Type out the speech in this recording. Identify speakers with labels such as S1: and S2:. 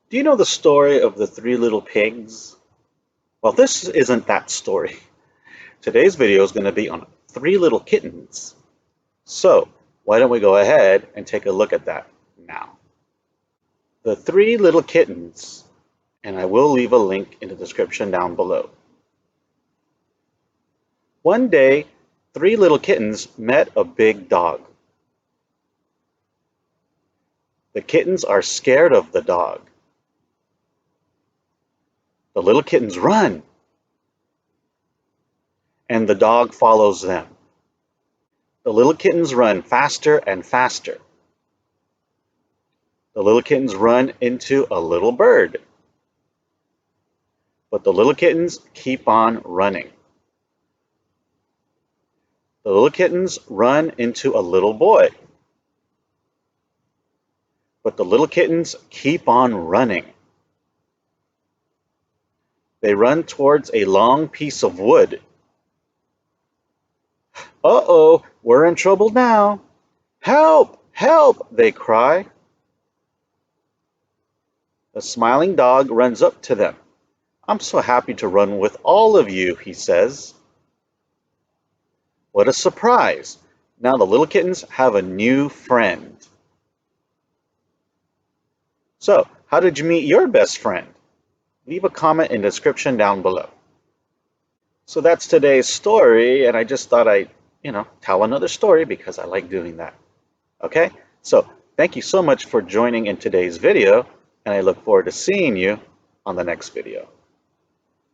S1: Do you know the story of the three little pigs? Well, this isn't that story. Today's video is going to be on three little kittens. So, why don't we go ahead and take a look at that now? The three little kittens, and I will leave a link in the description down below. One day, three little kittens met a big dog. The kittens are scared of the dog. The little kittens run, and the dog follows them. The little kittens run faster and faster. The little kittens run into a little bird. But the little kittens keep on running. The little kittens run into a little boy. But the little kittens keep on running. They run towards a long piece of wood. Uh-oh, we're in trouble now. Help! Help! They cry. The smiling dog runs up to them. I'm so happy to run with all of you, he says. What a surprise! Now the little kittens have a new friend. So, how did you meet your best friend? Leave a comment in the description down below. So that's today's story, and I just thought I'd, tell another story because I like doing that. Okay? So, thank you so much for joining in today's video, and I look forward to seeing you on the next video.